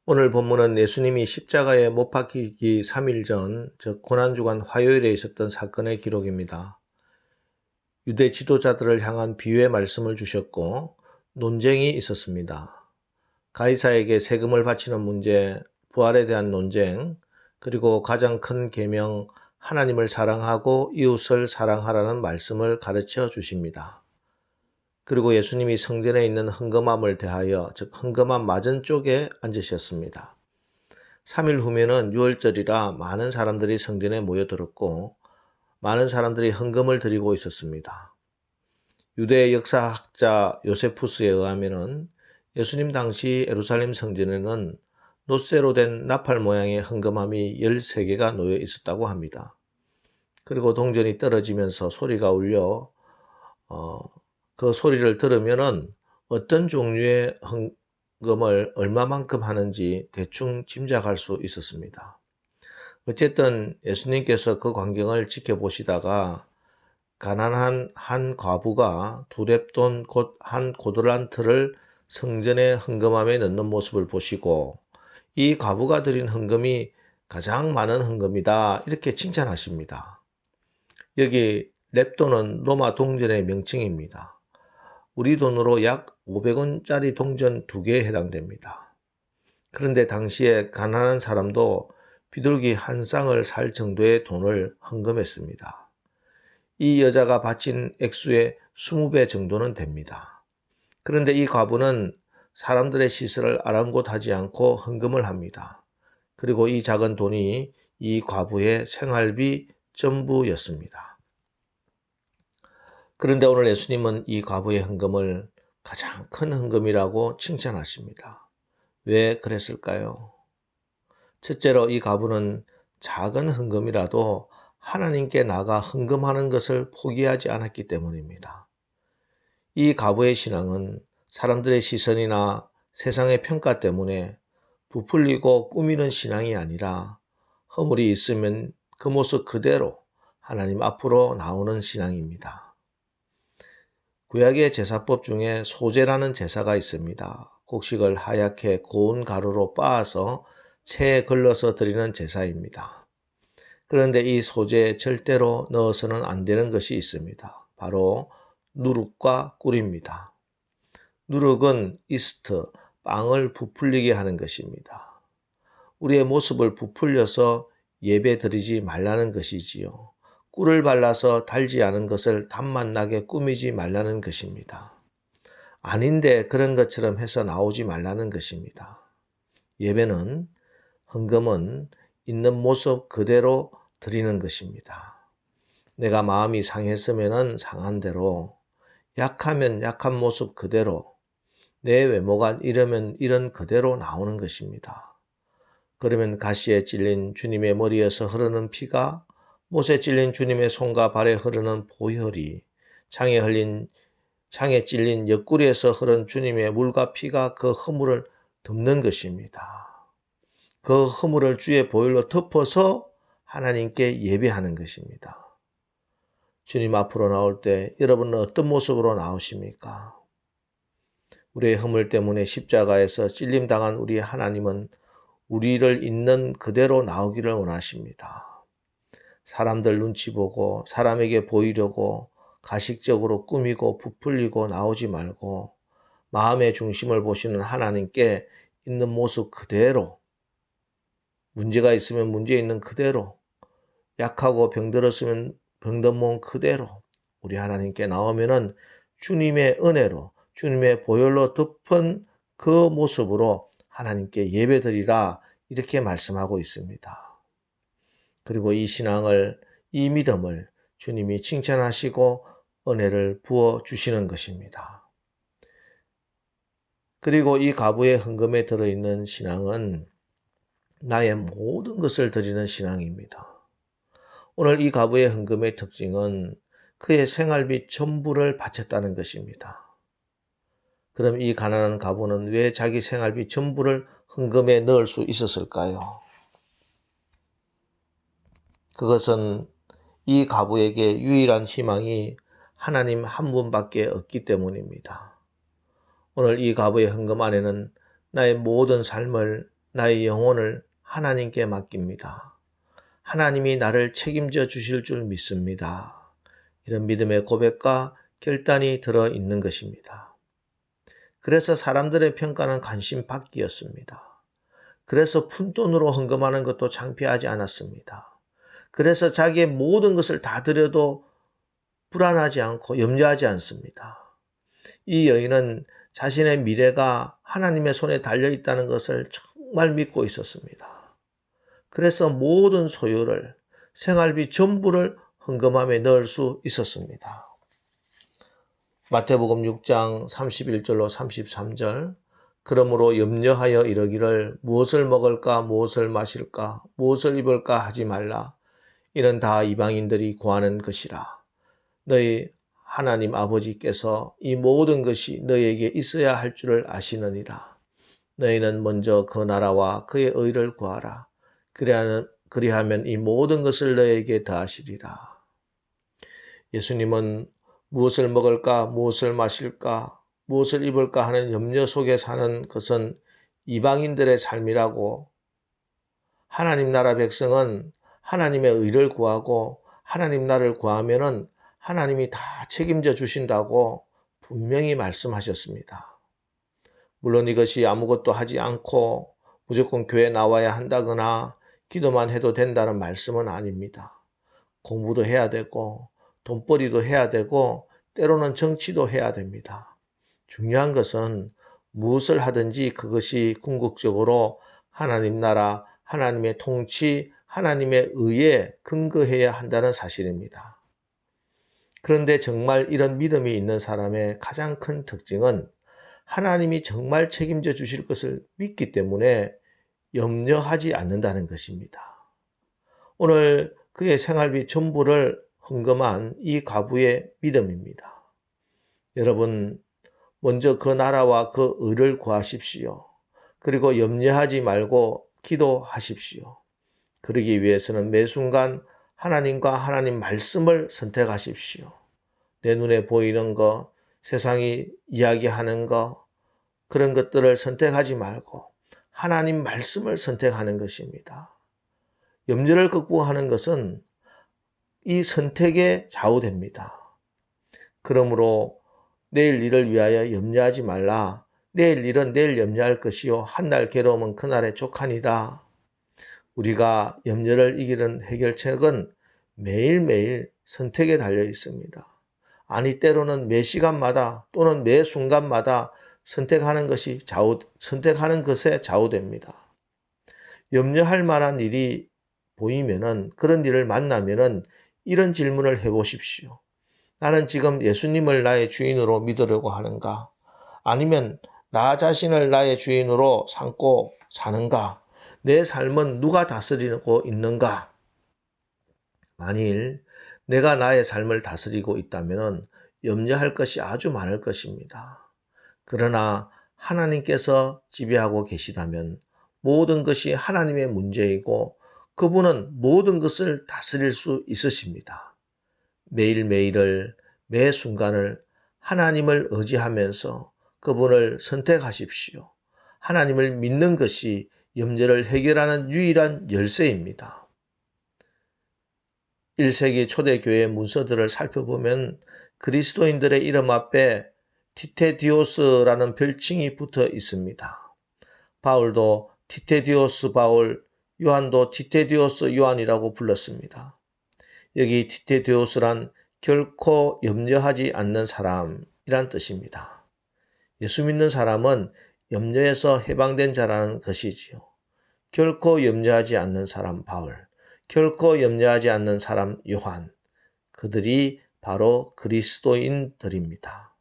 오늘 본문은 예수님이 십자가에 못 박히기 3일 전, 즉 고난주간 화요일에 있었던 사건의 기록입니다. 유대 지도자들을 향한 비유의 말씀을 주셨고 논쟁이 있었습니다. 가이사에게 세금을 바치는 문제, 부활에 대한 논쟁, 그리고 가장 큰 계명 하나님을 사랑하고 이웃을 사랑하라는 말씀을 가르쳐 주십니다. 그리고 예수님이 성전에 있는 헌금함을 대하여, 즉 헌금함 맞은 쪽에 앉으셨습니다. 3일 후면은 유월절이라 많은 사람들이 성전에 모여들었고 많은 사람들이 헌금을 드리고 있었습니다. 유대 역사학자 요세푸스에 의하면은 예수님 당시 예루살렘 성전에는 놋쇠로 된 나팔 모양의 헌금함이 13개가 놓여 있었다고 합니다. 그리고 동전이 떨어지면서 소리가 울려 그 소리를 들으면은 어떤 종류의 헌금을 얼마만큼 하는지 대충 짐작할 수 있었습니다. 어쨌든 예수님께서 그 광경을 지켜보시다가 가난한 한 과부가 두 렙돈 곧 한 고들란트를 성전의 헌금함에 넣는 모습을 보시고 이 과부가 드린 헌금이 가장 많은 헌금이다 이렇게 칭찬하십니다. 여기 렙돈은 로마 동전의 명칭입니다. 우리 돈으로 약 500원짜리 동전 2개에 해당됩니다. 그런데 당시에 가난한 사람도 비둘기 한 쌍을 살 정도의 돈을 헌금했습니다. 이 여자가 바친 액수의 20배 정도는 됩니다. 그런데 이 과부는 사람들의 시선을 아랑곳하지 않고 헌금을 합니다. 그리고 이 작은 돈이 이 과부의 생활비 전부였습니다. 그런데 오늘 예수님은 이 과부의 헌금을 가장 큰 헌금이라고 칭찬하십니다. 왜 그랬을까요? 첫째로 이 과부는 작은 헌금이라도 하나님께 나가 헌금하는 것을 포기하지 않았기 때문입니다. 이 과부의 신앙은 사람들의 시선이나 세상의 평가 때문에 부풀리고 꾸미는 신앙이 아니라 허물이 있으면 그 모습 그대로 하나님 앞으로 나오는 신앙입니다. 구약의 제사법 중에 소제라는 제사가 있습니다. 곡식을 하얗게 고운 가루로 빻아서 체에 걸러서 드리는 제사입니다. 그런데 이 소제에 절대로 넣어서는 안 되는 것이 있습니다. 바로 누룩과 꿀입니다. 누룩은 이스트, 빵을 부풀리게 하는 것입니다. 우리의 모습을 부풀려서 예배 드리지 말라는 것이지요. 꿀을 발라서 달지 않은 것을 단맛 나게 꾸미지 말라는 것입니다. 아닌데 그런 것처럼 해서 나오지 말라는 것입니다. 예배는, 헌금은 있는 모습 그대로 드리는 것입니다. 내가 마음이 상했으면 상한 대로, 약하면 약한 모습 그대로, 내 외모가 이러면 이런 그대로 나오는 것입니다. 그러면 가시에 찔린 주님의 머리에서 흐르는 피가 못에 찔린 주님의 손과 발에 흐르는 보혈이 창에 찔린 옆구리에서 흐른 주님의 물과 피가 그 허물을 덮는 것입니다. 그 허물을 주의 보혈로 덮어서 하나님께 예배하는 것입니다. 주님 앞으로 나올 때 여러분은 어떤 모습으로 나오십니까? 우리의 허물 때문에 십자가에서 찔림당한 우리 하나님은 우리를 있는 그대로 나오기를 원하십니다. 사람들 눈치 보고 사람에게 보이려고 가식적으로 꾸미고 부풀리고 나오지 말고 마음의 중심을 보시는 하나님께 있는 모습 그대로, 문제가 있으면 문제 있는 그대로, 약하고 병들었으면 병든 몸 그대로 우리 하나님께 나오면은 주님의 은혜로 주님의 보혈로 덮은 그 모습으로 하나님께 예배드리라 이렇게 말씀하고 있습니다. 그리고 이 신앙을, 이 믿음을 주님이 칭찬하시고 은혜를 부어주시는 것입니다. 그리고 이 과부의 헌금에 들어있는 신앙은 나의 모든 것을 드리는 신앙입니다. 오늘 이 과부의 헌금의 특징은 그의 생활비 전부를 바쳤다는 것입니다. 그럼 이 가난한 과부는 왜 자기 생활비 전부를 헌금에 넣을 수 있었을까요? 그것은 이 과부에게 유일한 희망이 하나님 한 분밖에 없기 때문입니다. 오늘 이 과부의 헌금 안에는 나의 모든 삶을 나의 영혼을 하나님께 맡깁니다. 하나님이 나를 책임져 주실 줄 믿습니다. 이런 믿음의 고백과 결단이 들어있는 것입니다. 그래서 사람들의 평가는 관심 밖이었습니다. 그래서 푼돈으로 헌금하는 것도 창피하지 않았습니다. 그래서 자기의 모든 것을 다 드려도 불안하지 않고 염려하지 않습니다. 이 여인은 자신의 미래가 하나님의 손에 달려있다는 것을 정말 믿고 있었습니다. 그래서 모든 소유를, 생활비 전부를 헌금함에 넣을 수 있었습니다. 마태복음 6장 31절로 33절. 그러므로 염려하여 이르기를 무엇을 먹을까 무엇을 마실까 무엇을 입을까 하지 말라. 이는 다 이방인들이 구하는 것이라. 너희 하나님 아버지께서 이 모든 것이 너희에게 있어야 할 줄을 아시느니라. 너희는 먼저 그 나라와 그의 의를 구하라. 그리하면 이 모든 것을 너희에게 더하시리라. 예수님은 무엇을 먹을까, 무엇을 마실까, 무엇을 입을까 하는 염려 속에 사는 것은 이방인들의 삶이라고, 하나님 나라 백성은 하나님의 의를 구하고 하나님 나라를 구하면은 하나님이 다 책임져 주신다고 분명히 말씀하셨습니다. 물론 이것이 아무것도 하지 않고 무조건 교회 나와야 한다거나 기도만 해도 된다는 말씀은 아닙니다. 공부도 해야 되고 돈벌이도 해야 되고 때로는 정치도 해야 됩니다. 중요한 것은 무엇을 하든지 그것이 궁극적으로 하나님 나라, 하나님의 통치, 하나님의 의에 근거해야 한다는 사실입니다. 그런데 정말 이런 믿음이 있는 사람의 가장 큰 특징은 하나님이 정말 책임져 주실 것을 믿기 때문에 염려하지 않는다는 것입니다. 오늘 그의 생활비 전부를 헌금한 이 과부의 믿음입니다. 여러분, 먼저 그 나라와 그 의를 구하십시오. 그리고 염려하지 말고 기도하십시오. 그러기 위해서는 매 순간 하나님과 하나님 말씀을 선택하십시오. 내 눈에 보이는 거, 세상이 이야기하는 거, 그런 것들을 선택하지 말고 하나님 말씀을 선택하는 것입니다. 염려를 극복하는 것은 이 선택에 좌우됩니다. 그러므로 내일 일을 위하여 염려하지 말라. 내일 일은 내일 염려할 것이요 한날 괴로움은 그날에 족하니라. 우리가 염려를 이기는 해결책은 매일매일 선택에 달려 있습니다. 아니 때로는 매 시간마다 또는 매 순간마다 선택하는 것에 좌우됩니다. 염려할 만한 일이 보이면은 그런 일을 만나면은 이런 질문을 해보십시오. 나는 지금 예수님을 나의 주인으로 믿으려고 하는가? 아니면 나 자신을 나의 주인으로 삼고 사는가? 내 삶은 누가 다스리고 있는가? 만일 내가 나의 삶을 다스리고 있다면 염려할 것이 아주 많을 것입니다. 그러나 하나님께서 지배하고 계시다면 모든 것이 하나님의 문제이고 그분은 모든 것을 다스릴 수 있으십니다. 매일매일을 매 순간을 하나님을 의지하면서 그분을 선택하십시오. 하나님을 믿는 것이 염려를 해결하는 유일한 열쇠입니다. 1세기 초대교회 문서들을 살펴보면 그리스도인들의 이름 앞에 티테디오스라는 별칭이 붙어 있습니다. 바울도 티테디오스 바울, 요한도 티테디오스 요한이라고 불렀습니다. 여기 티테디오스란 결코 염려하지 않는 사람이란 뜻입니다. 예수 믿는 사람은 염려에서 해방된 자라는 것이지요. 결코 염려하지 않는 사람 바울, 결코 염려하지 않는 사람 요한, 그들이 바로 그리스도인들입니다.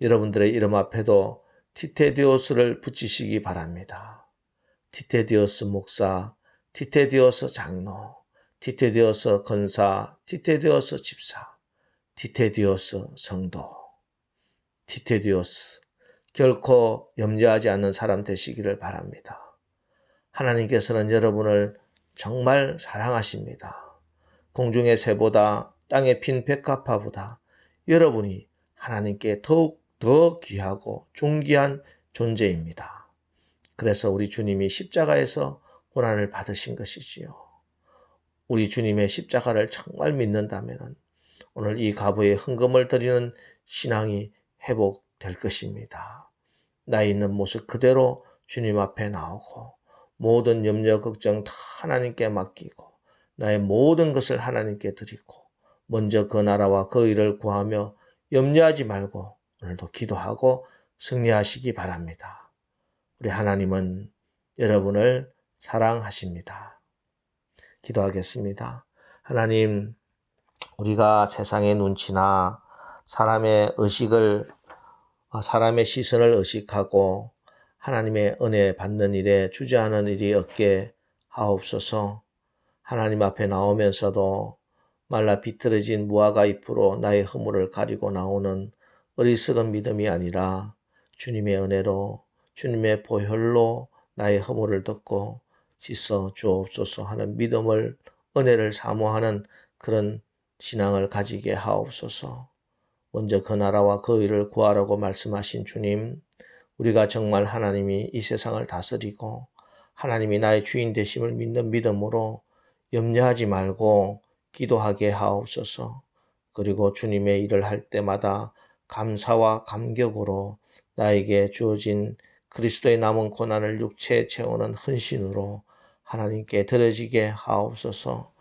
여러분들의 이름 앞에도 티테디오스를 붙이시기 바랍니다. 티테디오스 목사, 티테디오스 장로, 티테디오스 권사, 티테디오스 집사, 티테디오스 성도, 티테디오스 결코 염려하지 않는 사람 되시기를 바랍니다. 하나님께서는 여러분을 정말 사랑하십니다. 공중의 새보다 땅에 핀 백합화보다 여러분이 하나님께 더욱 더 귀하고 존귀한 존재입니다. 그래서 우리 주님이 십자가에서 고난을 받으신 것이지요. 우리 주님의 십자가를 정말 믿는다면 오늘 이 가부에 헌금을 드리는 신앙이 회복될 것입니다. 나 있는 모습 그대로 주님 앞에 나오고 모든 염려 걱정 다 하나님께 맡기고 나의 모든 것을 하나님께 드리고 먼저 그 나라와 그 일을 구하며 염려하지 말고 오늘도 기도하고 승리하시기 바랍니다. 우리 하나님은 여러분을 사랑하십니다. 기도하겠습니다. 하나님, 우리가 세상의 눈치나 사람의 시선을 의식하고 하나님의 은혜 받는 일에 주저하는 일이 없게 하옵소서. 하나님 앞에 나오면서도 말라 비틀어진 무화과 잎으로 나의 허물을 가리고 나오는 어리석은 믿음이 아니라 주님의 은혜로 주님의 보혈로 나의 허물을 덮고 씻어 주옵소서 하는 믿음을 은혜를 사모하는 그런 신앙을 가지게 하옵소서. 먼저 그 나라와 그 일을 구하라고 말씀하신 주님, 우리가 정말 하나님이 이 세상을 다스리고 하나님이 나의 주인 되심을 믿는 믿음으로 염려하지 말고 기도하게 하옵소서. 그리고 주님의 일을 할 때마다 감사와 감격으로 나에게 주어진 그리스도의 남은 고난을 육체에 채우는 헌신으로 하나님께 드려지게 하옵소서.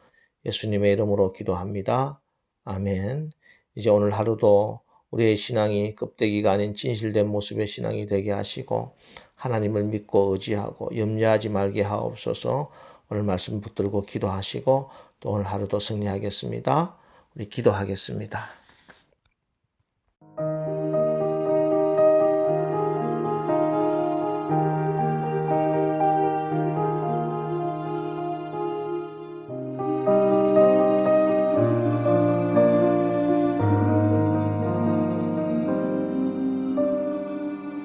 예수님의 이름으로 기도합니다. 아멘. 이제 오늘 하루도 우리의 신앙이 껍데기가 아닌 진실된 모습의 신앙이 되게 하시고 하나님을 믿고 의지하고 염려하지 말게 하옵소서. 오늘 말씀 붙들고 기도하시고 또 오늘 하루도 승리하겠습니다. 우리 기도하겠습니다.